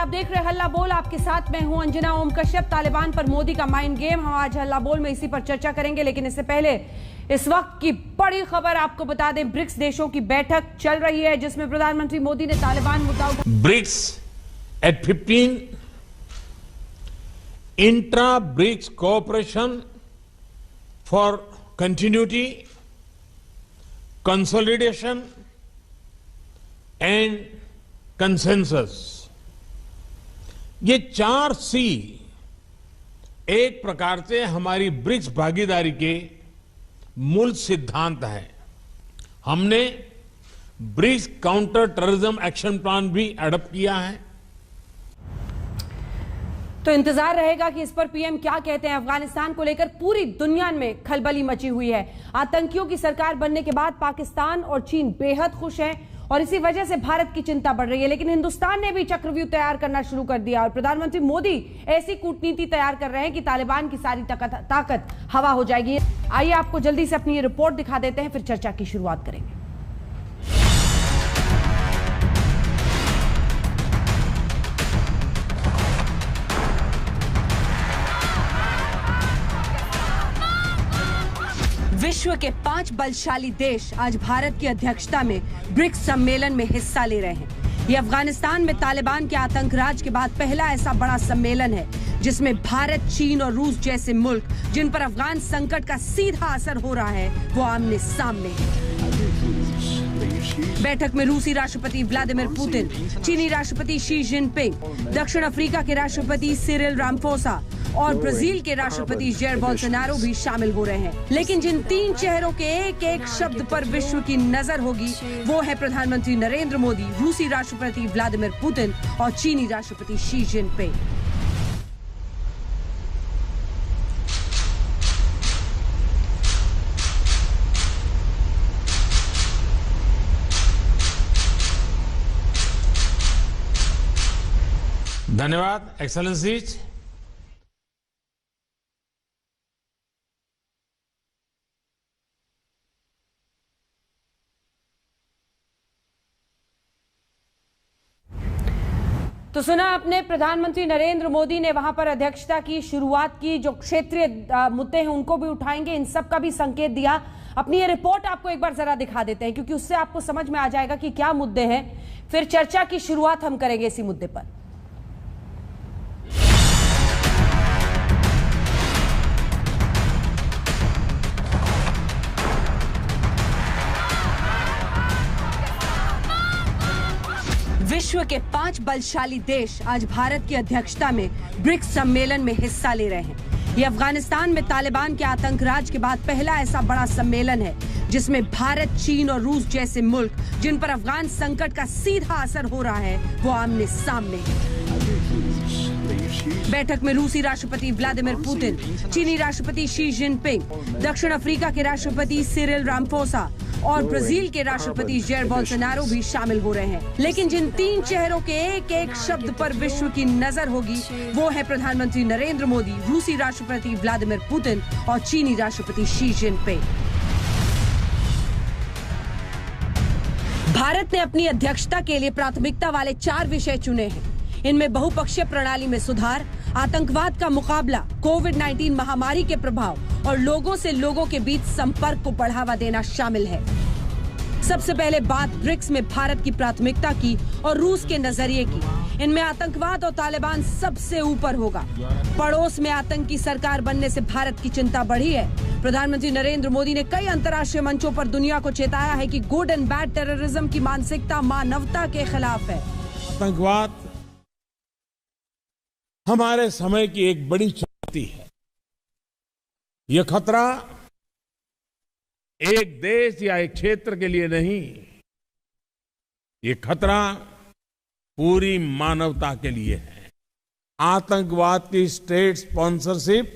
आप देख रहे हैं हल्ला बोल। आपके साथ मैं हूं अंजना ओम कश्यप। तालिबान पर मोदी का माइंड गेम, हम आज हल्ला बोल में इसी पर चर्चा करेंगे। लेकिन इससे पहले इस वक्त की बड़ी खबर आपको बता दें, ब्रिक्स देशों की बैठक चल रही है जिसमें प्रधानमंत्री मोदी ने तालिबान मुद्दा उठाया। BRICS at 15 intra BRICS cooperation for continuity, consolidation and consensus. ये 4 C एक प्रकार से हमारी ब्रिक्स भागीदारी के मूल सिद्धांत है। हमने BRICS counter terrorism action plan भी एडॉप्ट किया है। तो इंतजार रहेगा कि इस पर पीएम क्या कहते हैं। अफगानिस्तान को लेकर पूरी दुनिया में खलबली मची हुई है। आतंकियों की सरकार बनने के बाद पाकिस्तान और चीन बेहद खुश हैं और इसी वजह से भारत की चिंता बढ़ रही है। लेकिन हिंदुस्तान ने भी चक्रव्यूह तैयार करना शुरू कर दिया और प्रधानमंत्री मोदी ऐसी कूटनीति तैयार कर रहे हैं कि तालिबान की सारी ताकत हवा हो जाएगी। आइए आपको जल्दी से अपनी ये रिपोर्ट दिखा देते हैं, फिर चर्चा की शुरुआत करेंगे। विश्व के 5 बलशाली देश आज भारत की अध्यक्षता में ब्रिक्स सम्मेलन में हिस्सा ले रहे हैं। ये अफगानिस्तान में तालिबान के आतंक राज के बाद पहला ऐसा बड़ा सम्मेलन है जिसमें भारत, चीन और रूस जैसे मुल्क जिन पर अफगान संकट का सीधा असर हो रहा है वो आमने सामने हैं। बैठक में रूसी राष्ट्रपति व्लादिमीर पुतिन, चीनी राष्ट्रपति शी जिनपिंग, दक्षिण अफ्रीका के राष्ट्रपति सिरिल रामफोसा और ब्राजील के राष्ट्रपति जैर बोल्सोनारो भी शामिल हो रहे हैं। लेकिन जिन 3 चेहरों के एक एक शब्द पर विश्व की नजर होगी वो है प्रधानमंत्री नरेंद्र मोदी, रूसी राष्ट्रपति व्लादिमीर पुतिन और चीनी राष्ट्रपति शी जिनपिंग। धन्यवाद एक्सेलेंसीज। तो सुना आपने, प्रधानमंत्री नरेंद्र मोदी ने वहां पर अध्यक्षता की, शुरुआत की। जो क्षेत्रीय मुद्दे हैं उनको भी उठाएंगे, इन सब का भी संकेत दिया। अपनी ये रिपोर्ट आपको एक बार जरा दिखा देते हैं क्योंकि उससे आपको समझ में आ जाएगा कि क्या मुद्दे हैं। फिर चर्चा की शुरुआत हम करेंगे इसी मुद्दे पर। विश्व के 5 बलशाली देश आज भारत की अध्यक्षता में ब्रिक्स सम्मेलन में हिस्सा ले रहे हैं। ये अफगानिस्तान में तालिबान के आतंक राज के बाद पहला ऐसा बड़ा सम्मेलन है जिसमें भारत, चीन और रूस जैसे मुल्क जिन पर अफगान संकट का सीधा असर हो रहा है वो आमने सामने हैं। बैठक में रूसी राष्ट्रपति व्लादिमीर पुतिन, चीनी राष्ट्रपति शी जिनपिंग, दक्षिण अफ्रीका के राष्ट्रपति सिरिल रामफोसा और ब्राजील के राष्ट्रपति जैर बोल्सोनारो भी शामिल हो रहे हैं। लेकिन जिन 3 चेहरों के एक एक शब्द पर विश्व की नजर होगी वो है प्रधानमंत्री नरेंद्र मोदी, रूसी राष्ट्रपति व्लादिमीर पुतिन और चीनी राष्ट्रपति शी जिनपिंग। भारत ने अपनी अध्यक्षता के लिए प्राथमिकता वाले 4 विषय चुने हैं। इनमें बहुपक्षीय प्रणाली में सुधार, आतंकवाद का मुकाबला, कोविड-19 महामारी के प्रभाव और लोगों से लोगों के बीच संपर्क को बढ़ावा देना शामिल है। सबसे पहले बात ब्रिक्स में भारत की प्राथमिकता की और रूस के नजरिए की। इनमें आतंकवाद और तालिबान सबसे ऊपर होगा। पड़ोस में आतंक की सरकार बनने से भारत की चिंता बढ़ी है। प्रधानमंत्री नरेंद्र मोदी ने कई अंतर्राष्ट्रीय मंचों पर दुनिया को चेताया है कि गुड एंड बैड टेररिज्म की मानसिकता मानवता के खिलाफ है। आतंकवाद हमारे समय की एक बड़ी चुनौती है। यह खतरा एक देश या एक क्षेत्र के लिए नहीं, ये खतरा पूरी मानवता के लिए है। आतंकवाद की स्टेट स्पॉन्सरशिप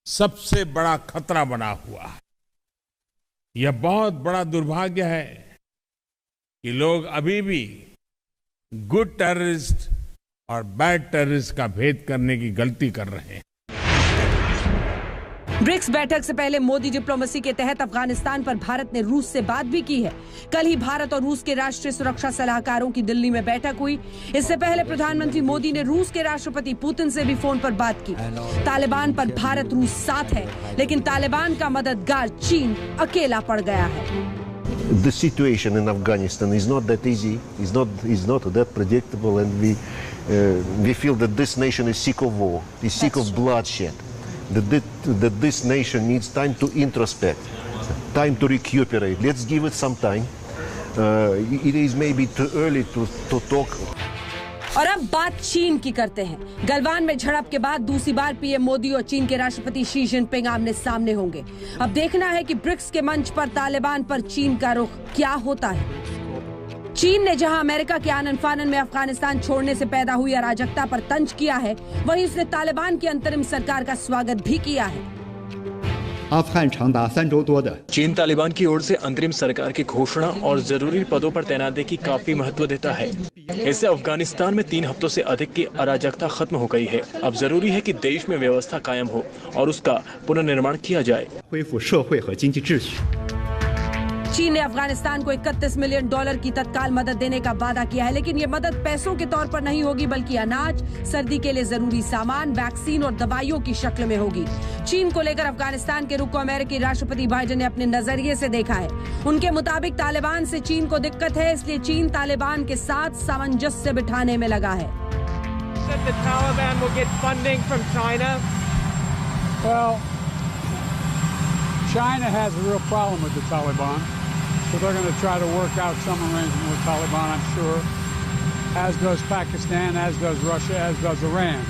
सबसे बड़ा खतरा बना हुआ है। यह बहुत बड़ा दुर्भाग्य है कि लोग अभी भी गुड टेररिस्ट और बैड टेररिस्ट का भेद करने की गलती कर रहे हैं। ब्रिक्स बैठक से पहले मोदी डिप्लोमेसी के तहत अफगानिस्तान पर भारत ने रूस से बात भी की है। कल ही भारत और रूस के राष्ट्रीय सुरक्षा सलाहकारों की दिल्ली में बैठक हुई। इससे पहले प्रधानमंत्री मोदी ने रूस के राष्ट्रपति पुतिन से भी फोन पर बात की। तालिबान पर भारत रूस साथ है, लेकिन तालिबान का मददगार चीन अकेला पड़ गया है। The situation in Afghanistan is not that easy, is not that predictable, and we feel that this nation is sick of war, is sick of bloodshed. That this nation needs time to introspect, time to recuperate. Let's give it some time. It is maybe too early to talk. और अब बात चीन की करते हैं। गलवान में झड़प के बाद दूसरी बार पीएम मोदी और चीन के राष्ट्रपति शी जिनपिंग आमने सामने होंगे। अब देखना है कि ब्रिक्स के मंच पर तालिबान पर चीन का रुख क्या होता है। चीन ने जहां अमेरिका के आनन फानन में अफगानिस्तान छोड़ने से पैदा हुई अराजकता पर तंज किया है, वहीं उसने तालिबान की अंतरिम सरकार का स्वागत भी किया है। चीन तालिबान की ओर से अंतरिम सरकार की घोषणा और जरूरी पदों पर तैनाती की काफी महत्व देता है। इससे अफगानिस्तान में 3 हफ्तों से अधिक की अराजकता खत्म हो गई है। अब जरूरी है कि देश में व्यवस्था कायम हो और उसका पुनर्निर्माण किया जाए। चीन ने अफगानिस्तान को $31 मिलियन की तत्काल मदद देने का वादा किया है, लेकिन ये मदद पैसों के तौर पर नहीं होगी, बल्कि अनाज, सर्दी के लिए जरूरी सामान, वैक्सीन और दवाइयों की शक्ल में होगी। चीन को लेकर अफगानिस्तान के रुख को अमेरिकी राष्ट्रपति बाइडेन ने अपने नजरिए से देखा है। उनके मुताबिक तालिबान से चीन को दिक्कत है, इसलिए चीन तालिबान के साथ सामंजस्य बिठाने में लगा है। China has a real problem with the Taliban, so they're going to try to work out some arrangement with Taliban, I'm sure, as does Pakistan, as does Russia, as does Iran.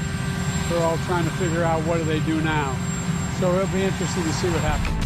They're all trying to figure out what do they do now. So it'll be interesting to see what happens.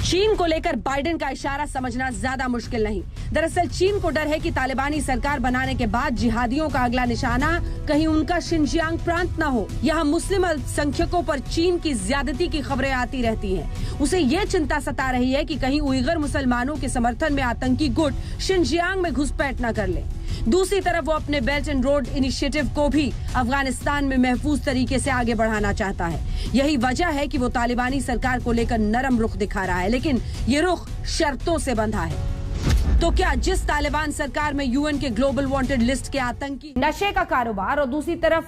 चीन को लेकर Biden का इशारा समझना ज्यादा मुश्किल नहीं। दरअसल चीन को डर है कि तालिबानी सरकार बनाने के बाद जिहादियों का अगला निशाना कहीं उनका शिनजियांग प्रांत न हो। यहाँ मुस्लिम अल्पसंख्यकों पर चीन की ज्यादती की खबरें आती रहती हैं। उसे ये चिंता सता रही है कि कहीं उइगर मुसलमानों के समर्थन में आतंकी गुट शिनजियांग में घुसपैठ न कर ले। दूसरी तरफ वो अपने बेल्ट एंड रोड इनिशिएटिव को भी अफगानिस्तान में महफूज तरीके से आगे बढ़ाना चाहता है। यही वजह है कि वो तालिबानी सरकार को लेकर नरम रुख दिखा रहा है, लेकिन ये रुख शर्तों से बंधा है। तो क्या जिस तालिबान सरकार में यूएन के ग्लोबल वांटेड लिस्ट के आतंकी, नशे का कारोबार और दूसरी तरफ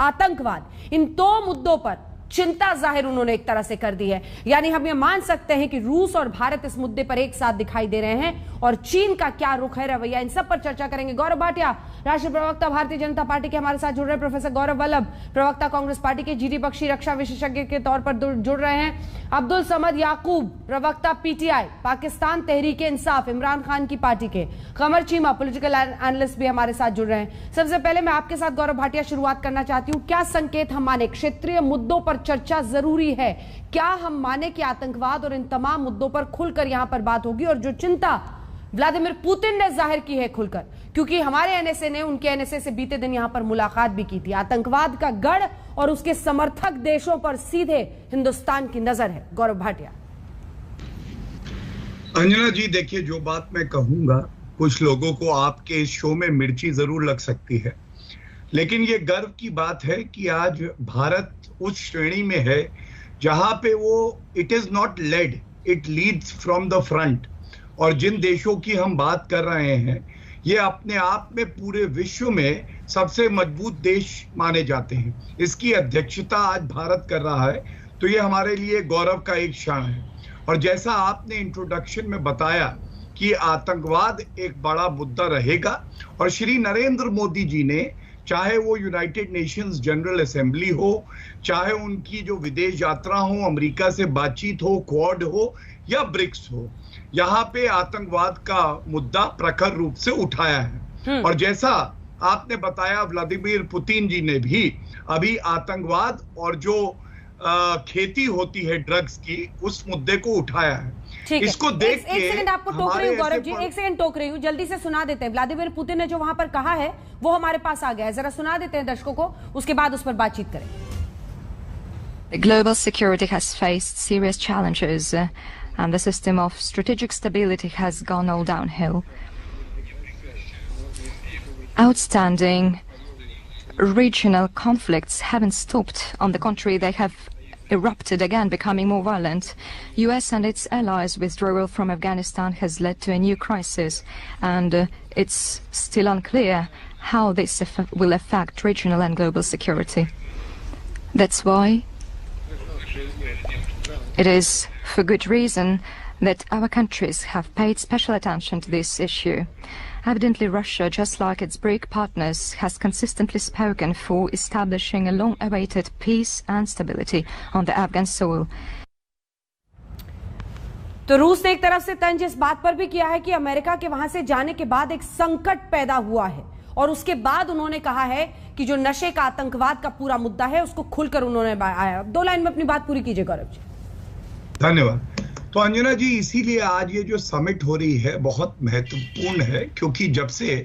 आतंकवाद, इन 2 मुद्दों पर चिंता जाहिर उन्होंने एक तरह से कर दी है। यानी हम ये मान सकते हैं कि रूस और भारत इस मुद्दे पर एक साथ दिखाई दे रहे हैं और चीन का क्या रुख है, रवैया, इन सब पर चर्चा करेंगे। गौरव भाटिया, राष्ट्रीय प्रवक्ता भारतीय जनता पार्टी के हमारे साथ जुड़ रहे हैं। प्रोफेसर गौरव वल्लभ, प्रवक्ता कांग्रेस पार्टी के, जीडी बख्शी रक्षा विशेषज्ञ के तौर पर जुड़ रहे हैं। अब्दुल समद याकूब, प्रवक्ता पीटीआई, पाकिस्तान तहरीक इंसाफ, इमरान खान की पार्टी के। कमर चीमा, पॉलिटिकल एनालिस्ट भी हमारे साथ जुड़ रहे हैं। सबसे पहले मैं आपके साथ गौरव भाटिया शुरुआत करना चाहती हूँ। क्या संकेत हम माने, क्षेत्रीय मुद्दों पर चर्चा जरूरी है, क्या हम माने कि आतंकवाद और इन तमाम मुद्दों पर खुलकर यहां पर बात होगी? और जो चिंता व्लादिमीर पुतिन ने जाहिर की है खुलकर, क्योंकि हमारे एनएसए ने उनके एनएसए से बीते दिन यहां पर मुलाकात भी की थी, आतंकवाद का गढ़ और उसके समर्थक देशों पर सीधे हिंदुस्तान की नजर है। गौरव भाटिया। अंजना जी, देखिए, जो बात मैं कहूंगा कुछ लोगों को आपके इस शो में मिर्ची जरूर लग सकती है, लेकिन ये गर्व की बात है कि आज भारत उस श्रेणी में है जहां पे वो it is not led, it leads from the front. और जिन देशों की हम बात कर रहे हैं ये अपने आप में पूरे विश्व में सबसे मजबूत देश माने जाते हैं। इसकी अध्यक्षता आज भारत कर रहा है, तो ये हमारे लिए गौरव का एक क्षण है। और जैसा आपने इंट्रोडक्शन में बताया कि आतंकवाद एक बड़ा मुद्दा रहेगा, और श्री नरेंद्र मोदी जी ने, चाहे वो यूनाइटेड नेशंस जनरल असेंबली हो, चाहे उनकी जो विदेश यात्रा हो, अमेरिका से बातचीत हो, क्वाड हो या ब्रिक्स हो, यहाँ पे आतंकवाद का मुद्दा प्रखर रूप से उठाया है। और जैसा आपने बताया, व्लादिमीर पुतिन जी ने भी अभी आतंकवाद और जो खेती होती है ड्रग्स की, उस मुद्दे को उठाया है। इसको देख के एक सेकंड आपको टोक रही हूँ गौरव जी, एक सेकंड टोक रही हूँ, जल्दी से सुना देते हैं। व्लादिमीर पुतिन ने जो वहां पर कहा है वो हमारे पास आ गया है, जरा सुना देते हैं दर्शकों को, उसके बाद उस पर बातचीत करें। Global security has faced serious challenges and the system of strategic stability has gone all downhill. Outstanding regional conflicts haven't stopped. On the contrary, they have erupted again, becoming more violent. US and its allies' withdrawal from Afghanistan has led to a new crisis, and it's still unclear how this will affect regional and global security. That's why it is for good reason that our countries have paid special attention to this issue. Evidently, Russia, just like its BRIC partners, has consistently spoken for establishing a long-awaited peace and stability on the Afghan soil. तो रूस ने एक तरफ से तंज इस बात पर भी किया है कि अमेरिका के वहां से जाने के बाद एक संकट पैदा हुआ है, और उसके बाद उन्होंने कहा है कि जो नशे का आतंकवाद का पूरा मुद्दा है उसको खुलकर उन्होंने बताया। 2 लाइन में अपनी बात पूरी कीजिए गौरव जी। धन्यवाद। तो अंजना जी, इसीलिए आज ये जो समिट हो रही है बहुत महत्वपूर्ण है, क्योंकि जब से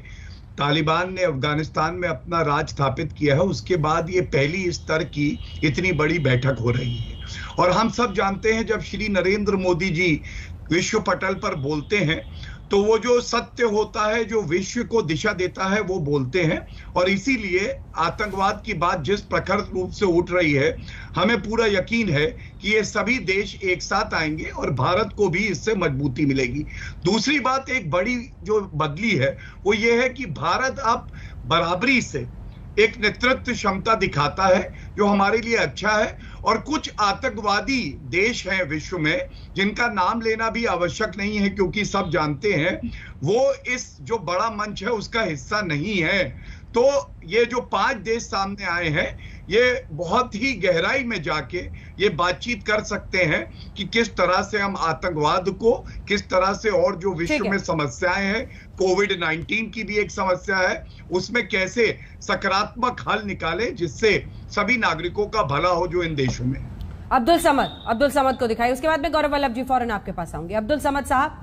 तालिबान ने अफगानिस्तान में अपना राज स्थापित किया है उसके बाद ये पहली स्तर की इतनी बड़ी बैठक हो रही है। और हम सब जानते हैं, जब श्री नरेंद्र मोदी जी विश्व पटल पर बोलते हैं तो वो जो सत्य होता है, जो विश्व को दिशा देता है, वो बोलते हैं। और इसीलिए आतंकवाद की बात जिस प्रखर रूप से उठ रही है, हमें पूरा यकीन है कि ये सभी देश एक साथ आएंगे और भारत को भी इससे मजबूती मिलेगी। दूसरी बात एक बड़ी जो बदली है वो ये है कि भारत अब बराबरी से एक नेतृत्व क्षमता दिखाता है, जो हमारे लिए अच्छा है। और कुछ आतंकवादी देश हैं विश्व में जिनका नाम लेना भी आवश्यक नहीं है, क्योंकि सब जानते हैं वो इस जो बड़ा मंच है उसका हिस्सा नहीं है। तो ये जो 5 देश सामने आए हैं, ये बहुत ही गहराई में जाके ये बातचीत कर सकते हैं कि किस तरह से हम आतंकवाद को, किस तरह से और जो विश्व में समस्याएं हैं, कोविड-19 की भी एक समस्या है, उसमें कैसे सकारात्मक हल निकाले जिससे सभी नागरिकों का भला हो जो इन देशों में। अब्दुल समद को दिखाई, उसके बाद में गौरव वल्लभ जी फौरन आपके पास आऊंगी। अब्दुल समद साहब,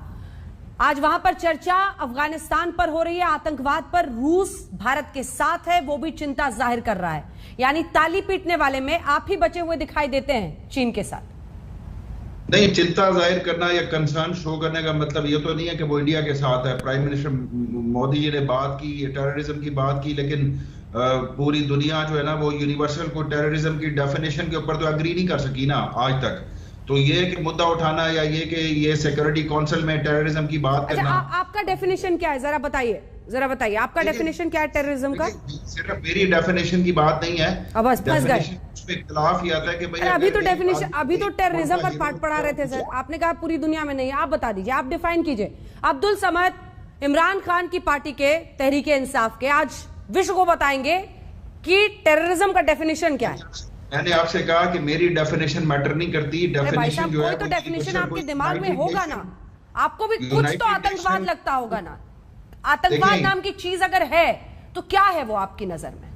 आज वहां पर चर्चा अफगानिस्तान पर हो रही है, आतंकवाद पर। रूस भारत के साथ है, वो भी चिंता जाहिर कर रहा है, यानी ताली पीटने वाले में आप ही बचे हुए दिखाई देते हैं चीन के साथ। नहीं, चिंता जाहिर करना या कंसर्न शो करने का मतलब ये तो नहीं है कि वो इंडिया के साथ है। प्राइम मिनिस्टर मोदी जी ने बात की, टेररिज्म की बात की, लेकिन पूरी दुनिया जो है ना वो यूनिवर्सल को टेररिज्म की डेफिनेशन के ऊपर तो एग्री नहीं कर सकी ना आज तक। तो ये कि मुद्दा उठाना या ये कि ये सिक्योरिटी काउंसिल में टेररिज्म की बात करना। आपका डेफिनेशन क्या है, जरा बताइए आपका डेफिनेशन क्या है टेररिज्म का? सिर्फ मेरी डेफिनेशन की बात नहीं है, बस फंस गए। उसमें इख्तिलाफ ये आता है कि भाई अभी तो टेररिज्म पर पाठ पढ़ा रहे थे सर, आपने कहा पूरी दुनिया में नहीं है। आप बता दीजिए, आप डिफाइन कीजिए। अब्दुल समद, इमरान खान की पार्टी के तहरीके इंसाफ के, आज विश्व को बताएंगे कि टेररिज्म का डेफिनेशन क्या है। मैंने आपसे कहा कि मेरी डेफिनेशन मैटर नहीं करती। डेफिनेशन जो है तो डेफिनेशन आपके दिमाग में होगा ना, आपको भी कुछ तो आतंकवाद लगता होगा ना। आतंकवाद नाम की चीज अगर है तो क्या है वो आपकी नजर में?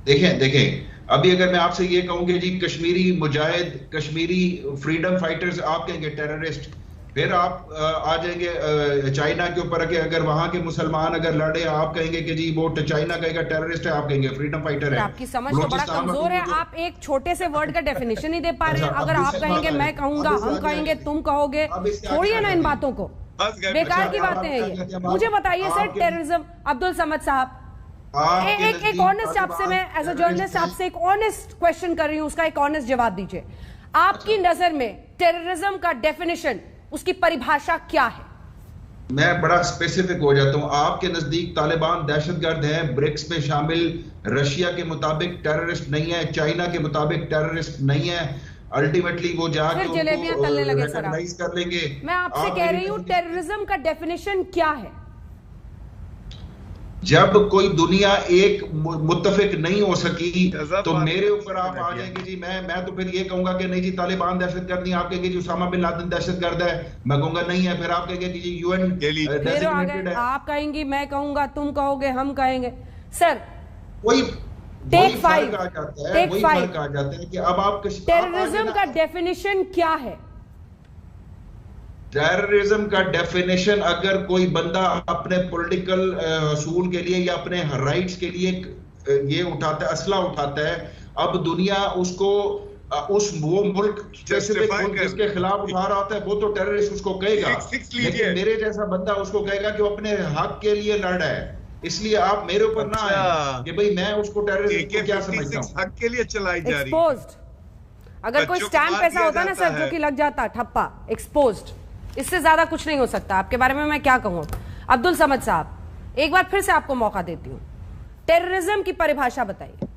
देखें अभी अगर मैं आपसे ये कहूं कि जी कश्मीरी मुजाहिद, कश्मीरी फ्रीडम फाइटर्स, आप कहेंगे टेररिस्ट। फिर आप आ जाएंगे चाइना के ऊपर कि अगर वहां के मुसलमान अगर लड़े, आप कहेंगे कि जी वो चाइना कहेगा टेररिस्ट है, आप कहेंगे फ्रीडम फाइटर है। आपकी समझ तो बड़ा कमजोर है, आप एक छोटे से वर्ड का डेफिनेशन ही दे पा रहे हैं। अगर आप कहेंगे, मैं कहूंगा, हम कहेंगे, तुम कहोगे, छोड़िए ना इन बातों को, बेकार की बातें हैं ये। मुझे बताइए सर, टेररिज्म, अब्दुल समद साहब, एक ऑनेस्ट आपसे, मैं एज अ जर्नलिस्ट आपसे एक ऑनेस्ट क्वेश्चन कर रही हूं, उसका एक ऑनेस्ट जवाब दीजिए। आपकी नजर में टेररिज्म का डेफिनेशन, उसकी परिभाषा क्या है? मैं बड़ा स्पेसिफिक हो जाता हूं। आपके नजदीक तालिबान दहशतगर्द है, ब्रिक्स में शामिल, रशिया के मुताबिक टेररिस्ट नहीं है, चाइना के मुताबिक टेररिस्ट नहीं है। अल्टीमेटली वो जाकर जलेबियां तलने लगे सर, कर लेंगे। मैं आपसे कह रही हूं टेररिज्म का डेफिनेशन क्या है? जब कोई दुनिया एक मुत्तफिक नहीं हो सकी तो मेरे ऊपर आप आ जाएंगे जी, मैं तो फिर ये कहूंगा कि नहीं जी तालिबान दहशतगर्द नहीं। आप कहेंगे जी उसामा बिन लादेन दहशतगर्द है, मैं कहूंगा नहीं है। फिर आप कहेंगे कि जी यूएन डेजिग्नेटेड है, आप कहेंगे, मैं कहूंगा, तुम कहोगे, हम कहेंगे। सर वही टेक 5 आ जाता है कि अब आप टेररिज्म का डेफिनेशन क्या है? टेररिज्म का डेफिनेशन, अगर कोई बंदा अपने पॉलिटिकल असूल के लिए या अपने राइट्स के लिए ये उठाता है, असला उठाता है, अब दुनिया उसको वो मुल्क जिसके खिलाफ उठा रहा होता है वो तो टेररिस्ट उसको कहेगा, लेकिन मेरे जैसा बंदा उसको कहेगा कि वो अपने हक के लिए लड़ रहा है। इसलिए आप मेरे ऊपर ना आए कि भाई मैं उसको टेररिस्ट क्या समझता हूं। हक के लिए चलाई जा रही है। अगर कोई स्टैंप ऐसा होता ना सर जो कि लग जाता ठप्पा एक्सपोज्ड, इससे ज्यादा कुछ नहीं हो सकता। आपके बारे में मैं क्या कहूं। अब्दुल समद साहब, एक बार फिर से आपको मौका देती हूं, टेररिज्म की परिभाषा बताइए।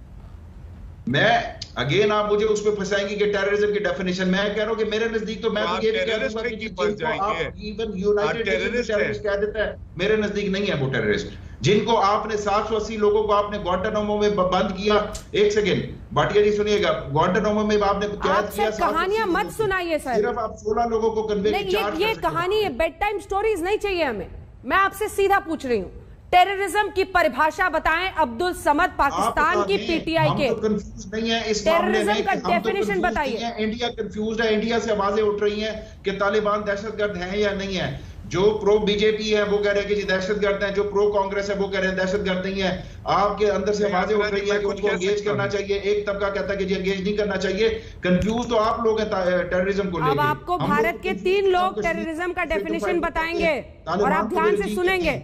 मैं अगेन आप मुझे उस पर फंसाएंगे कि टेररिज्म की डेफिनेशन, मैं कह रहा हूं कि मेरे नजदीक तो मैं तो ये भी कह दूंगा कि जिनको आप इवन यूनाइटेड नेशंस टेररिस्ट कह देता है, मेरे नजदीक नहीं है वो टेररिस्ट। जिनको आपने 780 लोगों को आपने ग्वांटानामो में बंद किया, एक सेकेंड भाटिया जी सुनिएगा, ग्वांटानामो में आपने कैद किया, कहानियां मत सुनाइए सर, सिर्फ आप 16 लोगों को कन्वे किया। ये कहानी, ये बेड टाइम स्टोरीज नहीं चाहिए हमें। मैं आपसे सीधा पूछ रही हूँ, टेररिज्म की परिभाषा बताएं अब्दुल समद, पाकिस्तान की पीटीआई के। हम तो कंफ्यूज नहीं है इस मामले में, का डेफिनेशन बताइए। इंडिया कंफ्यूज है, इंडिया से आवाजें उठ रही हैं कि तालिबान दहशतगर्द हैं या नहीं है। जो प्रो बीजेपी है वो कह रहे हैं कि जी दहशतगर्द हैं, जो प्रो कांग्रेस है वो कह रहे हैं दहशतगर्द नहीं है। आपके अंदर से आवाजें उठ रही है कि उनको एंगेज करना चाहिए, एक तबका कहता है कि जी एंगेज नहीं करना चाहिए। कंफ्यूज तो आप लोग हैं टेररिज्म को लेकर। अब आपको भारत के 3 लोग टेररिज्म का डेफिनेशन बताएंगे और आप ध्यान से सुनेंगे,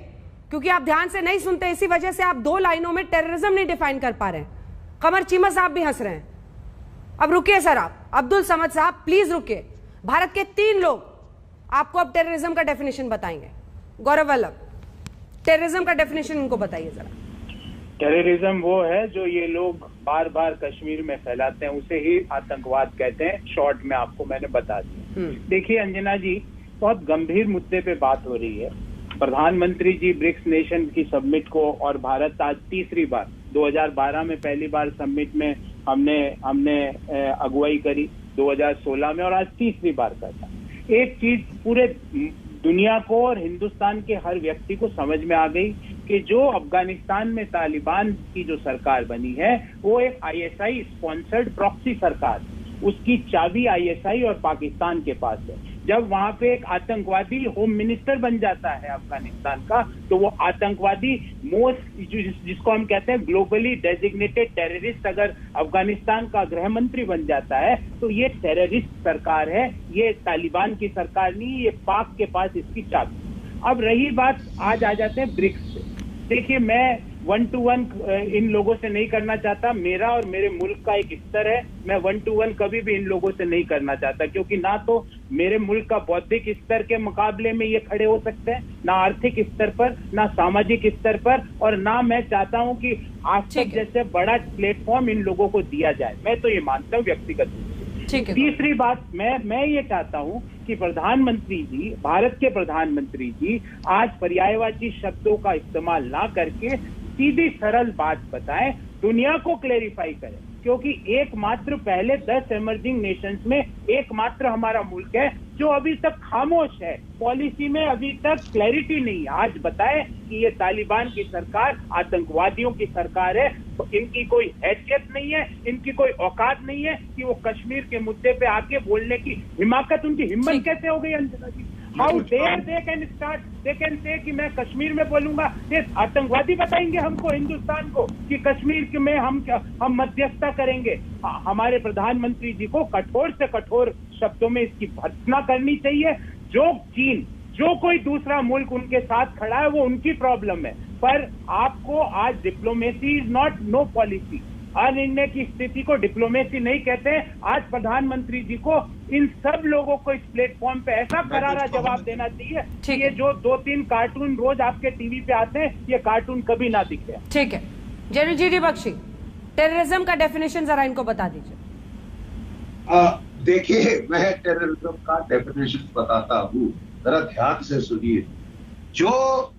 क्योंकि आप ध्यान से नहीं सुनते, इसी वजह से आप 2 लाइनों में टेररिज्म नहीं डिफाइन कर पा रहे हैं। कमर चीमा साहब भी हंस रहे हैं। अब रुकिए सर, आप अब्दुल समद साहब प्लीज रुकिए। भारत के 3 लोग आपको अब टेररिज्म का डेफिनेशन बताएंगे। गौरव वल्लभ, टेररिज्म का डेफिनेशन इनको बताइए जरा। टेररिज्म वो है जो ये लोग बार बार कश्मीर में फैलाते हैं, उसे ही आतंकवाद कहते हैं। शॉर्ट में आपको मैंने बता दिया। देखिए अंजना जी, बहुत गंभीर मुद्दे पे बात हो रही है। प्रधानमंत्री जी ब्रिक्स नेशन की समिट को, और भारत आज तीसरी बार, 2012 में पहली बार समिट में हमने अगुवाई करी, 2016 में, और आज तीसरी बार करता। एक चीज पूरे दुनिया को और हिंदुस्तान के हर व्यक्ति को समझ में आ गई कि जो अफगानिस्तान में तालिबान की जो सरकार बनी है वो एक आईएसआई स्पॉन्सर्ड प्रॉक्सी सरकार, उसकी चाबी आईएसआई और पाकिस्तान के पास है। जब वहां पे एक आतंकवादी होम मिनिस्टर बन जाता है अफगानिस्तान का, तो वो आतंकवादी मोस्ट, जिसको हम कहते हैं ग्लोबली डेजिग्नेटेड टेररिस्ट, अगर अफगानिस्तान का गृह मंत्री बन जाता है तो ये टेररिस्ट सरकार है, ये तालिबान की सरकार नहीं, ये पाक के पास इसकी चाबी। अब रही बात, आज आ जाते हैं ब्रिक्स से। देखिए, मैं 1 to 1 इन लोगों से नहीं करना चाहता, मेरा और मेरे मुल्क का एक स्तर है, मैं 1 to 1 कभी भी इन लोगों से नहीं करना चाहता, क्योंकि ना तो मेरे मुल्क का बौद्धिक स्तर के मुकाबले में ये खड़े हो सकते हैं, ना आर्थिक स्तर पर, ना सामाजिक स्तर पर, और ना मैं चाहता हूं कि आज तक जैसे बड़ा प्लेटफॉर्म इन लोगों को दिया जाए। मैं तो ये मानता हूँ व्यक्तिगत रूप से। तीसरी बात, मैं ये चाहता हूँ कि प्रधानमंत्री जी, भारत के प्रधानमंत्री जी आज पर्यायवाची शब्दों का इस्तेमाल ना करके सीधी सरल बात बताएं, दुनिया को क्लेरिफाई करें, क्योंकि एकमात्र पहले 10 इमर्जिंग नेशंस में एकमात्र हमारा मुल्क है जो अभी तक खामोश है, पॉलिसी में अभी तक क्लैरिटी नहीं। आज बताएं कि ये तालिबान की सरकार आतंकवादियों की सरकार है, तो इनकी कोई हैसियत नहीं है, इनकी कोई औकात नहीं है कि वो कश्मीर के मुद्दे पे आके बोलने की हिमाकत, उनकी हिम्मत कैसे हो गई Anjana ji? How dare they can say कि मैं कश्मीर में बोलूंगा? ये आतंकवादी बताएंगे हमको, हिंदुस्तान को, कि कश्मीर में हम मध्यस्थता करेंगे। हमारे प्रधानमंत्री जी को कठोर से कठोर शब्दों में इसकी भर्त्सना करनी चाहिए। जो चीन, जो कोई दूसरा मुल्क उनके साथ खड़ा है वो उनकी प्रॉब्लम है, पर आपको आज diplomacy is not no policy. अनिर्णय की स्थिति को डिप्लोमेसी नहीं कहते हैं। आज प्रधानमंत्री जी को इन सब लोगों को इस प्लेटफॉर्म पे ऐसा करारा जवाब देना चाहिए कि ये जो 2-3 कार्टून रोज आपके टीवी पे आते हैं, ये कार्टून कभी ना दिखे। ठीक है, जेडी बख्शी, टेररिज्म का डेफिनेशन जरा इनको बता दीजिए। देखिए, मैं टेररिज्म का डेफिनेशन बताता हूँ, जरा ध्यान से सुनिए। जो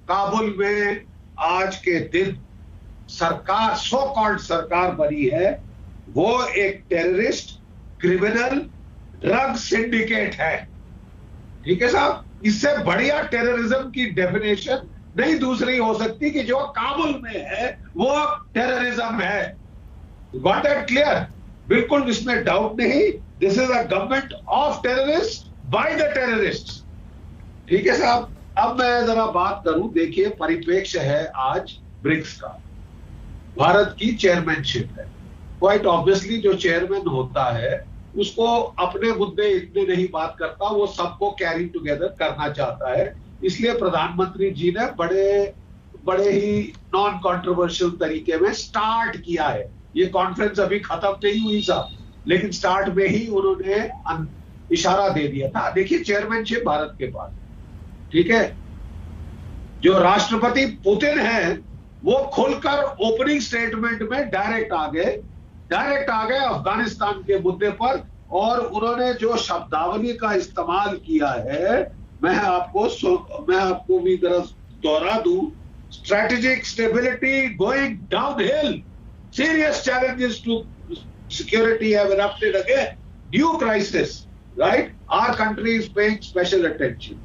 काबुल में आज के दिन सरकार, सो कॉल्ड सरकार बनी है, वो एक टेररिस्ट, क्रिमिनल, ड्रग सिंडिकेट है। ठीक है साहब, इससे बढ़िया टेररिज्म की डेफिनेशन नहीं दूसरी हो सकती कि जो काबुल में है वो टेररिज्म है। Got that clear? बिल्कुल इसमें डाउट नहीं। This is a government of terrorist by the terrorist. ठीक है साहब, अब मैं जरा बात करूं। देखिए, परिप्रेक्ष्य है आज ब्रिक्स का, भारत की चेयरमैनशिप है। क्वाइट ऑब्वियसली जो चेयरमैन होता है उसको अपने मुद्दे इतने नहीं बात करता, वो सबको कैरी टुगेदर करना चाहता है। इसलिए प्रधानमंत्री जी ने बड़े ही नॉन कंट्रोवर्शियल तरीके में स्टार्ट किया है। ये कॉन्फ्रेंस अभी खत्म नहीं हुई साहब, लेकिन स्टार्ट में ही उन्होंने इशारा दे दिया था। देखिए, चेयरमैनशिप भारत के पास, ठीक है। जो राष्ट्रपति पुतिन है वो खुलकर ओपनिंग स्टेटमेंट में डायरेक्ट आ गए अफगानिस्तान के मुद्दे पर, और उन्होंने जो शब्दावली का इस्तेमाल किया है, मैं आपको भी तरह दोहरा दूं, strategic stability going downhill, serious challenges to security have erupted again, new crisis, right? Our country is paying special attention.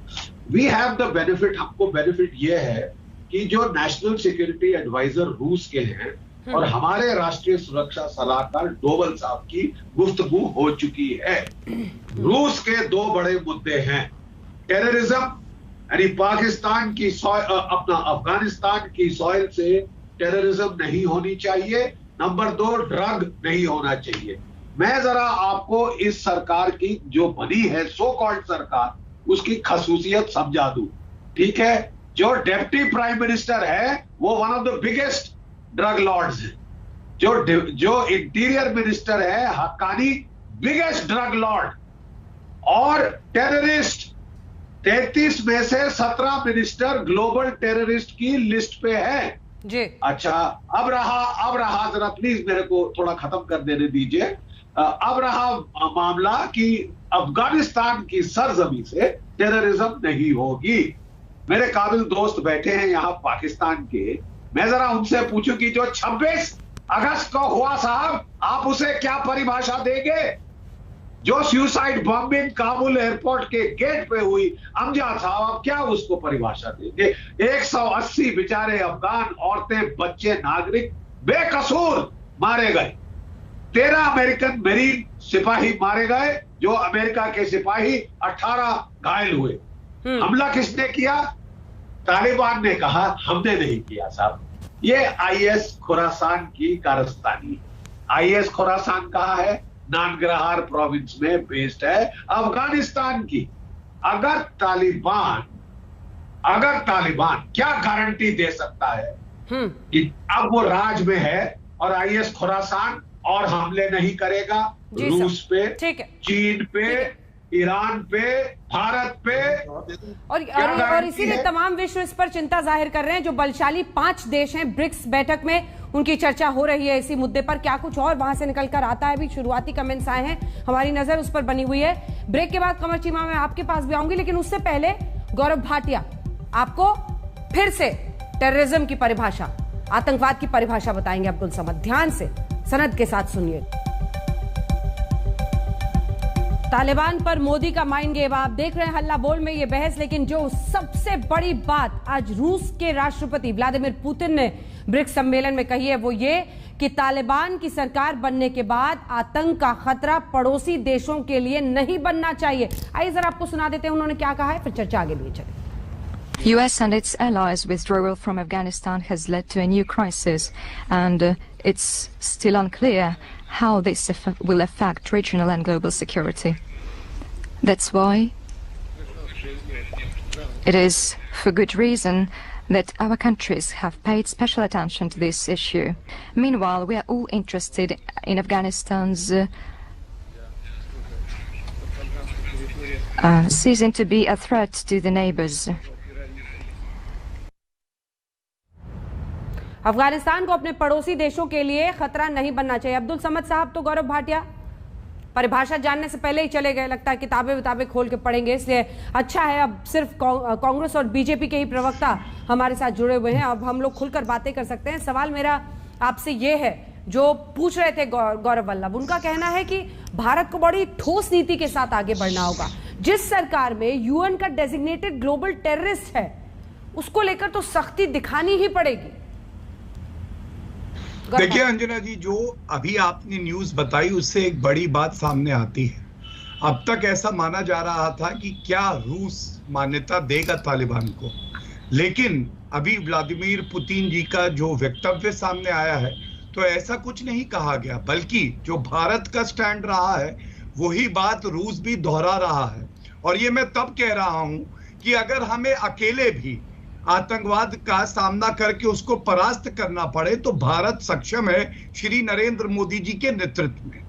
We have the benefit, हमको बेनिफिट ये है कि जो नेशनल सिक्योरिटी एडवाइजर रूस के हैं और हमारे राष्ट्रीय सुरक्षा सलाहकार डोवल साहब की गुफ्तगू हो चुकी है। रूस के दो बड़े मुद्दे हैं, टेररिज्म, यानी पाकिस्तान की अपना अफगानिस्तान की सॉइल से टेररिज्म नहीं होनी चाहिए, नंबर 2 ड्रग नहीं होना चाहिए। मैं जरा आपको इस सरकार की जो बनी है सो कॉल्ड सरकार, उसकी खसूसियत समझा दूं, ठीक है। जो डिप्टी प्राइम मिनिस्टर है वो one of the biggest drug lords है। जो इंटीरियर मिनिस्टर है हक्कानी, बिगेस्ट ड्रग लॉर्ड। और टेररिस्ट 33 में से 17 मिनिस्टर ग्लोबल टेररिस्ट की लिस्ट पे है जी। अच्छा, अब रहा जरा प्लीज मेरे को थोड़ा खत्म कर देने दीजिए। अब रहा मामला कि अफगानिस्तान की सरजमी से टेररिज्म नहीं होगी। मेरे काबिल दोस्त बैठे हैं यहां पाकिस्तान के, मैं जरा उनसे पूछूं कि जो 26 अगस्त को हुआ साहब, आप उसे क्या परिभाषा देंगे? जो सुसाइड बॉम्बिंग काबुल एयरपोर्ट के गेट पे हुई, अमजद साहब, आप क्या उसको परिभाषा देंगे? 180 बेचारे अफगान औरतें, बच्चे, नागरिक बेकसूर मारे गए। 13 अमेरिकन मेरीन सिपाही मारे गए, जो अमेरिका के सिपाही 18 घायल हुए। हमला किसने किया? तालिबान ने कहा हमने नहीं किया साहब, ये आईएस खुरासान की कारस्तानी। आईएस खुरासान कहाँ है? नानगरहार प्रोविंस में बेस्ड है, अफगानिस्तान की। अगर तालिबान क्या गारंटी दे सकता है कि अब वो राज में है और आईएस खुरासान और हमले नहीं करेगा रूस पे, चीन पे, ईरान पे, भारत पे? और इसीलिए तमाम विश्व इस पर चिंता जाहिर कर रहे हैं। जो बलशाली 5 देश हैं ब्रिक्स बैठक में, उनकी चर्चा हो रही है इसी मुद्दे पर। क्या कुछ और वहां से निकल कर आता है? अभी शुरुआती कमेंट्स आए हैं, हमारी नजर उस पर बनी हुई है। ब्रेक के बाद कमर चीमा मैं आपके पास भी आऊंगी, लेकिन उससे पहले गौरव भाटिया आपको फिर से टेररिज्म की परिभाषा, आतंकवाद की परिभाषा बताएंगे अब्दुल समद। ध्यान से सनद के साथ सुनिए। तालिबान पर मोदी का माइंड गेम, आप देख रहे हैं हल्ला बोल में ये बहस, लेकिन जो सबसे बड़ी बात आज रूस के राष्ट्रपति व्लादिमीर पुतिन ने ब्रिक्स सम्मेलन में कही है वो ये कि तालिबान की सरकार बनने के बाद आतंक का खतरा पड़ोसी देशों के लिए नहीं बनना चाहिए। आइए जरा आपको सुना देते हैं उन्होंने क्या कहा है, फिर चर्चा आगे भी चले। US and its allies' withdrawal from Afghanistan has led to a new crisis, and it's still unclear how this will affect regional and global security. That's why it is for good reason that our countries have paid special attention to this issue. Meanwhile, we are all interested in Afghanistan's ceasing to be a threat to the neighbors. Afghanistan को अपने पड़ोसी देशों के लिए खतरा नहीं बनना चाहिए। अब्दुल समद साहब तो गौरव भाटिया परिभाषा जानने से पहले ही चले गए, लगता है किताबें खोल के पढ़ेंगे, इसलिए अच्छा है अब सिर्फ कांग्रेस और बीजेपी के ही प्रवक्ता हमारे साथ जुड़े हुए हैं, अब हम लोग खुलकर बातें कर सकते हैं। सवाल मेरा आपसे ये है, जो पूछ रहे थे गौरव वल्लभ, उनका कहना है कि भारत को बड़ी ठोस नीति के साथ आगे बढ़ना होगा। जिस सरकार में यूएन का डेजिग्नेटेड ग्लोबल टेररिस्ट है उसको लेकर तो सख्ती दिखानी ही पड़ेगी। देखिए अंजना जी, जो अभी आपने न्यूज बताई उससे एक बड़ी बात सामने आती है। अब तक ऐसा माना जा रहा था कि क्या रूस मान्यता देगा तालिबान को, लेकिन अभी व्लादिमीर पुतिन जी का जो वक्तव्य सामने आया है तो ऐसा कुछ नहीं कहा गया, बल्कि जो भारत का स्टैंड रहा है वही बात रूस भी दोहरा रहा है। और ये मैं तब कह रहा हूं कि अगर हमें अकेले भी आतंकवाद का सामना करके उसको परास्त करना पड़े तो भारत सक्षम है श्री नरेंद्र मोदी जी के नेतृत्व में।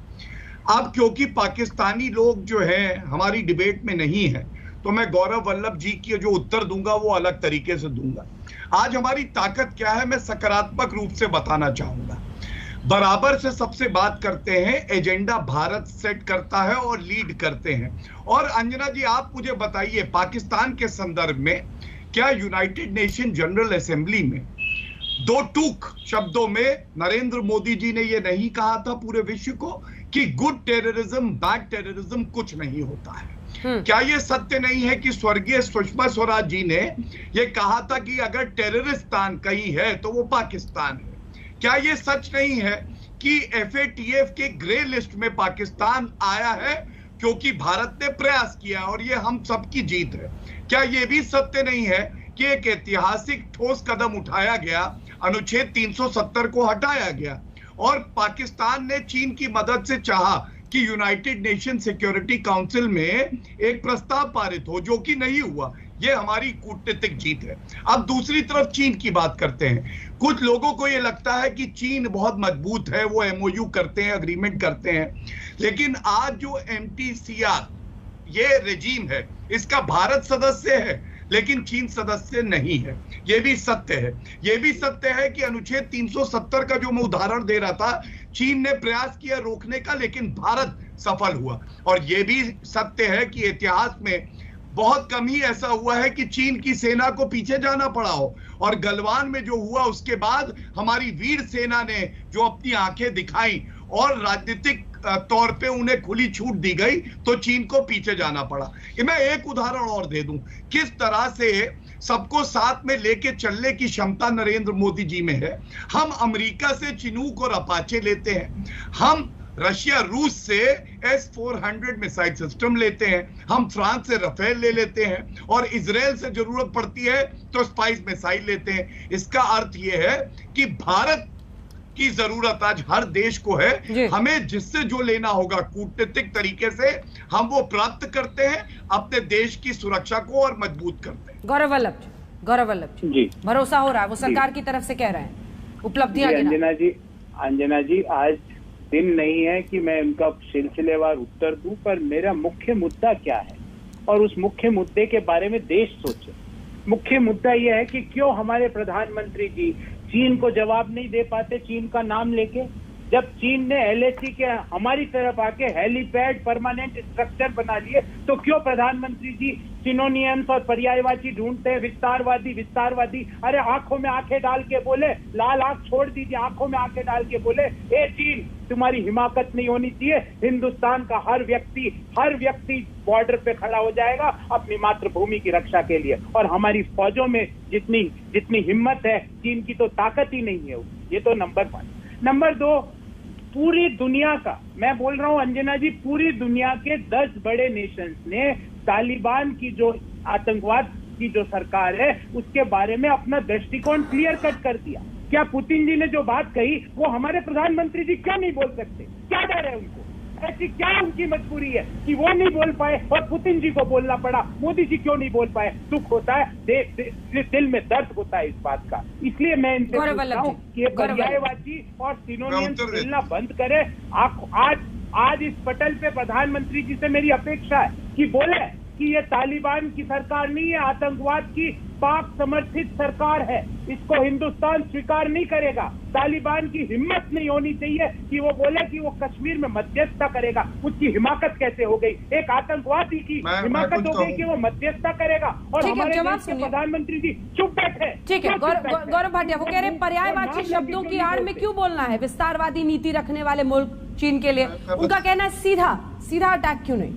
अब क्योंकि पाकिस्तानी लोग जो हैं हमारी डिबेट में नहीं है, तो मैं गौरव वल्लभ जी की जो उत्तर दूंगा वो अलग तरीके से दूंगा। आज हमारी ताकत क्या है, मैं सकारात्मक रूप से बताना चाहूंगा। बराबर से सबसे बात करते हैं, एजेंडा भारत सेट करता है और लीड करते हैं। और अंजना जी आप मुझे बताइए, पाकिस्तान के संदर्भ में क्या यूनाइटेड नेशन जनरल असेंबली में दो टूक शब्दों में नरेंद्र मोदी जी ने यह नहीं कहा था पूरे विश्व को कि गुड टेररिज्म बैड टेररिज्म कुछ नहीं होता है? क्या यह सत्य नहीं है कि स्वर्गीय सुषमा स्वराज जी ने यह कहा था कि अगर टेररिस्तान कहीं है तो वो पाकिस्तान है? क्या यह सच नहीं है कि FATF के ग्रे लिस्ट में पाकिस्तान आया है क्योंकि भारत ने प्रयास किया और यह हम सबकी जीत है? क्या यह भी सत्य नहीं है कि एक ऐतिहासिक ठोस कदम उठाया गया, अनुच्छेद 370 को हटाया गया और पाकिस्तान ने चीन की मदद से चाहा कि यूनाइटेड नेशन सिक्योरिटी काउंसिल में एक प्रस्ताव पारित हो, जो कि नहीं हुआ? यह हमारी कूटनीतिक जीत है। अब दूसरी तरफ चीन की बात करते हैं। कुछ लोगों को यह लगता है कि चीन बहुत मजबूत है, वो MOU करते हैं, अग्रीमेंट करते हैं, लेकिन आज जो MTCR ये रेजीम है इसका भारत सदस्य है लेकिन चीन सदस्य नहीं है। यह भी सत्य है। यह भी सत्य है कि अनुच्छेद 370 का जो मैं उदाहरण दे रहा था, चीन ने प्रयास किया रोकने का लेकिन भारत सफल हुआ। और यह भी सत्य है कि इतिहास में बहुत कम ही ऐसा हुआ है कि चीन की सेना को पीछे जाना पड़ा हो। और गलवान में जो हुआ उसके बाद हमारी वीर सेना ने जो अपनी आंखें दिखाई और राजनीतिक तौर पे उन्हें खुली छूट दी गई तो चीन को पीछे जाना पड़ा। मैं एक उदाहरण और दे दूं किस तरह से सबको साथ में लेके चलने की क्षमता नरेंद्र मोदी जी में है। हम अमेरिका से चिनूक और अपाचे लेते हैं, हम रशिया रूस से S-400 मिसाइल सिस्टम लेते हैं, हम फ्रांस से राफेल ले लेते हैं और इजराइल से जरूरत पड़ती है तो स्पाइस मिसाइल लेते हैं। इसका अर्थ यह है कि भारत की जरूरत आज हर देश को है। हमें जिससे जो लेना होगा कूटनीतिक तरीके से हम वो प्राप्त करते हैं, अपने देश की सुरक्षा को और मजबूत करते हैं। गौरव वल्लभ जी, भरोसा हो रहा है, वो सरकार की तरफ से कह रहे हैं, उपलब्धियां अंजना जी आज दिन नहीं है कि मैं उनका सिलसिलेवार उत्तर दूं, पर मेरा मुख्य मुद्दा क्या है और उस मुख्य मुद्दे के बारे में देश सोचे। मुख्य मुद्दा यह है कि क्यों हमारे प्रधानमंत्री जी चीन को जवाब नहीं दे पाते चीन का नाम लेके, जब चीन ने LAC के हमारी तरफ आके हेलीपैड परमानेंट स्ट्रक्चर बना लिए, तो क्यों प्रधानमंत्री जी सिनोनियम्स और पर्यायवाची ढूंढते हैं? विस्तारवादी। अरे आंखों में आंखें डाल के बोले, लाल आंख छोड़ दीजिए, आंखों में आंखें डाल के बोले, ए चीन तुम्हारी हिमाकत नहीं होनी चाहिए। हिंदुस्तान का हर व्यक्ति बॉर्डर पे खड़ा हो जाएगा अपनी मातृभूमि की रक्षा के लिए। और हमारी फौजों में जितनी हिम्मत है चीन की तो ताकत ही नहीं है। ये तो नंबर 1। नंबर 2, पूरी दुनिया का, मैं बोल रहा हूं अंजना जी, पूरी दुनिया के 10 बड़े नेशंस ने तालिबान की जो आतंकवाद की जो सरकार है उसके बारे में अपना दृष्टिकोण क्लियर कट कर दिया। क्या पुतिन जी ने जो बात कही वो हमारे प्रधानमंत्री जी क्यों नहीं बोल सकते? क्या डर है उनको? ऐसी क्या उनकी मजबूरी है कि वो नहीं बोल पाए और पुतिन जी को बोलना पड़ा? मोदी जी क्यों नहीं बोल पाए? दुख होता है, दिल में दर्द होता है इस बात का। इसलिए मैं इनसे पूछता हूं कि ये पर्यायवाची और सिनोनियम्स मिलना बंद करे। आज इस पटल पे प्रधानमंत्री जी से मेरी अपेक्षा है कि बोले कि ये तालिबान की सरकार नहीं है, आतंकवाद की पाक समर्थित सरकार है, इसको हिंदुस्तान स्वीकार नहीं करेगा। तालिबान की हिम्मत नहीं होनी चाहिए कि वो बोले कि वो कश्मीर में मध्यस्थता करेगा। उसकी हिमाकत कैसे हो गई? एक आतंकवादी की हिमाकत हो गई कि वो मध्यस्थता करेगा और हमारे देश के प्रधानमंत्री जी चुप बैठे। ठीक है गौरव भाटिया, वो कह रहे हैं पर्यायवाची शब्दों की आड़ में क्यों बोलना है? विस्तारवादी नीति रखने वाले मुल्क चीन के लिए उनका कहना है सीधा अटैक क्यों नहीं?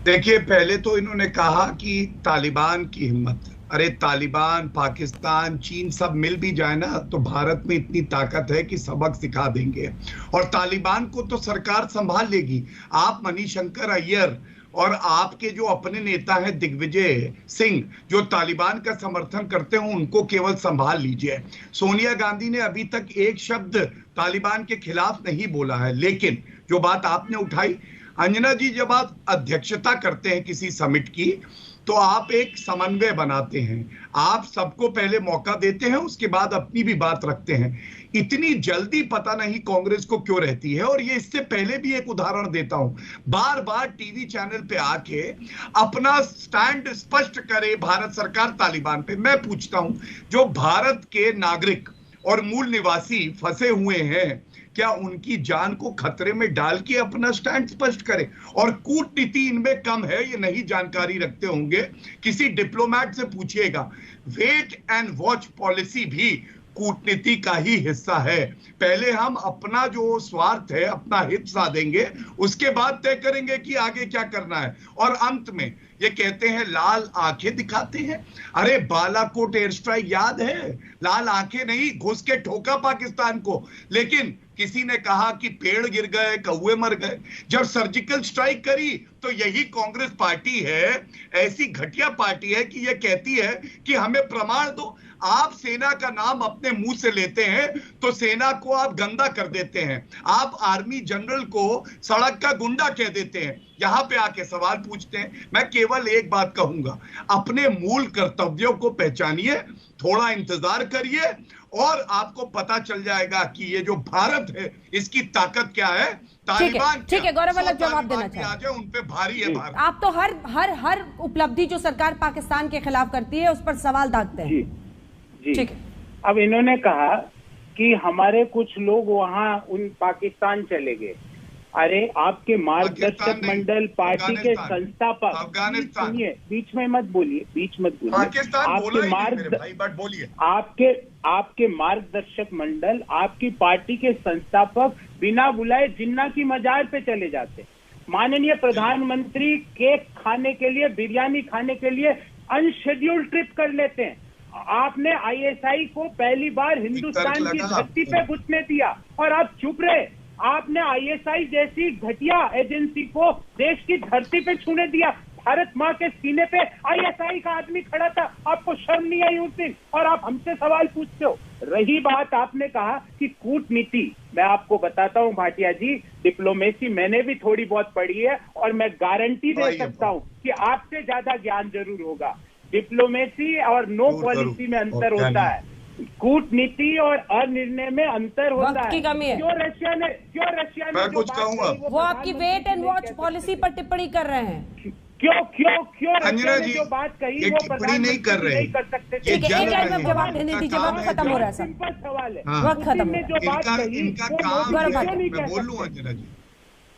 देखिए, पहले तो इन्होंने कहा कि तालिबान की हिम्मत। अरे तालिबान, पाकिस्तान, चीन सब मिल भी जाए ना तो भारत में इतनी ताकत है कि सबक सिखा देंगे और तालिबान को तो सरकार संभाल लेगी। आप मणिशंकर अय्यर और आपके जो अपने नेता हैं दिग्विजय सिंह जो तालिबान का समर्थन करते हो उनको केवल संभाल लीजिए। सोनिया गांधी ने अभी तक एक शब्द तालिबान के खिलाफ नहीं बोला है। लेकिन जो बात आपने उठाई अंजना जी, जब आप अध्यक्षता करते हैं किसी समिट की तो आप एक समन्वय बनाते हैं, आप सबको पहले मौका देते हैं, उसके बाद अपनी भी बात रखते हैं। इतनी जल्दी पता नहीं कांग्रेस को क्यों रहती है। और ये इससे पहले भी एक उदाहरण देता हूं, बार बार टीवी चैनल पे आके अपना स्टैंड स्पष्ट करे भारत सरकार तालिबान पे। मैं पूछता हूं, जो भारत के नागरिक और मूल निवासी फंसे हुए हैं, क्या उनकी जान को खतरे में डाल के अपना स्टैंड स्पष्ट करें? और कूटनीति इनमें कम है, ये नहीं जानकारी रखते होंगे, किसी डिप्लोमैट से पूछिएगा। वेट एंड वॉच पॉलिसी भी कूटनीति का ही हिस्सा है। पहले हम अपना जो स्वार्थ है, अपना हित साधेंगे, उसके बाद तय करेंगे कि आगे क्या करना है। और अंत में ये कहते हैं लाल आंखें दिखाते हैं। अरे बालाकोट एयर स्ट्राइक याद है? लाल आंखें नहीं, घुस के ठोका पाकिस्तान को, लेकिन किसी ने कहा कि पेड़ गिर गए, कौवे मर गए। जब सर्जिकल स्ट्राइक करी तो यही कांग्रेस पार्टी है, ऐसी घटिया पार्टी है कि यह कहती है कि हमें प्रमाण दो। आप सेना का नाम अपने मुंह से लेते हैं तो सेना को आप गंदा कर देते हैं, आप आर्मी जनरल को सड़क का गुंडा कह देते हैं, यहां पे आके सवाल पूछते हैं। मैं केवल एक बात कहूंगा, अपने मूल कर्तव्यों को पहचानिए, थोड़ा इंतजार करिए और आपको पता चल जाएगा कि ये जो भारत है इसकी ताकत क्या है। तालिबान ठीक है गौरव, अलग जवाब देना चाहिए, उन पे भारी है भारत। आप तो हर उपलब्धि जो सरकार पाकिस्तान के खिलाफ करती है उस पर सवाल दागते हैं। जी ठीक है। अब इन्होंने कहा कि हमारे कुछ लोग वहां उन पाकिस्तान चले गए। अरे आपके मार्गदर्शक मंडल पार्टी के संस्थापक, सुनिए, बीच में मत बोलिए, आपके मार्गदर्शक मंडल, आपकी पार्टी के संस्थापक बिना बुलाए जिन्ना की मजार पे चले जाते। माननीय प्रधानमंत्री केक खाने के लिए, बिरयानी खाने के लिए अनशेड्यूल्ड ट्रिप कर लेते हैं। आपने आईएसआई को पहली बार हिंदुस्तान की धरती पे घुसने दिया और आप चुप रहे। आपने आईएसआई जैसी घटिया एजेंसी को देश की धरती पे छूने दिया। भारत माँ के सीने पे आईएसआई का आदमी खड़ा था, आपको शर्म नहीं आई उस दिन, और आप हमसे सवाल पूछते हो। रही बात, आपने कहा कि कूटनीति, मैं आपको बताता हूँ भाटिया जी, डिप्लोमेसी मैंने भी थोड़ी बहुत पढ़ी है और मैं गारंटी दे सकता हूँ कि आपसे ज्यादा ज्ञान जरूर होगा। डिप्लोमेसी और नो पॉलिसी में अंतर होता है, कूटनीति और अनिर्णय में अंतर होता है। क्यों रशिया ने कुछ कहूंगा, वो आपकी वेट एंड वॉच पॉलिसी पर टिप्पणी कर रहे हैं। क्यों रशिया ने जो बात कही वो प्रधानमंत्री नहीं कर सकते। ठीक है, एक लाइन में जवाब देने दीजिए, वक्त खत्म हो रहा है। सिंपल सवाल है, वक्त खत्म हो जो बात कही मैं बोल लूं अंजना जी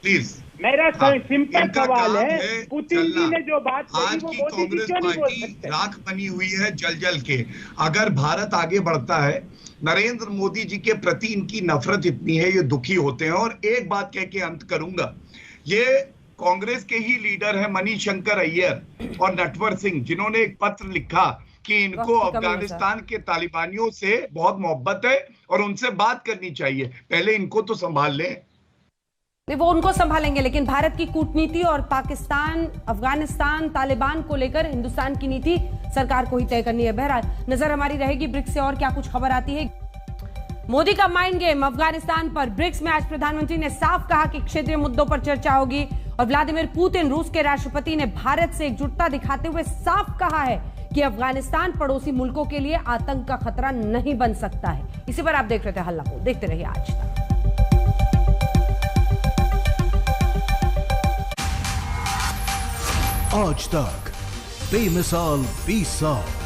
प्लीज। मेरा सिंपल सवाल है, पुतिन जी ने जो बात कही आज वो की मोदी जी कांग्रेस क्यों नहीं बोल पार्टी सकते? राख बनी हुई है जल के। अगर भारत आगे बढ़ता है, नरेंद्र मोदी जी के प्रति इनकी नफरत इतनी है, ये दुखी होते हैं। और एक बात कह के अंत करूंगा, ये कांग्रेस के ही लीडर है मणिशंकर अय्यर और नटवर सिंह, जिन्होंने एक पत्र लिखा कि इनको अफगानिस्तान के तालिबानियों से बहुत मोहब्बत है और उनसे बात करनी चाहिए। पहले इनको तो संभाल लें। वो उनको संभालेंगे, लेकिन भारत की कूटनीति और पाकिस्तान, अफगानिस्तान, तालिबान को लेकर हिंदुस्तान की नीति सरकार को ही तय करनी है। बहरहाल नजर हमारी रहेगी ब्रिक्स से और क्या कुछ खबर आती है। मोदी का माइंड गेम अफगानिस्तान पर। ब्रिक्स में आज प्रधानमंत्री ने साफ कहा कि क्षेत्रीय मुद्दों पर चर्चा होगी और व्लादिमीर पुतिन, रूस के राष्ट्रपति, ने भारत से एकजुटता दिखाते हुए साफ कहा है कि अफगानिस्तान पड़ोसी मुल्कों के लिए आतंक का खतरा नहीं बन सकता है। इसी पर आप देख रहे थे हल्ला को, देखते रहिए आज तक। आज तक बेमिसाल 20 साल।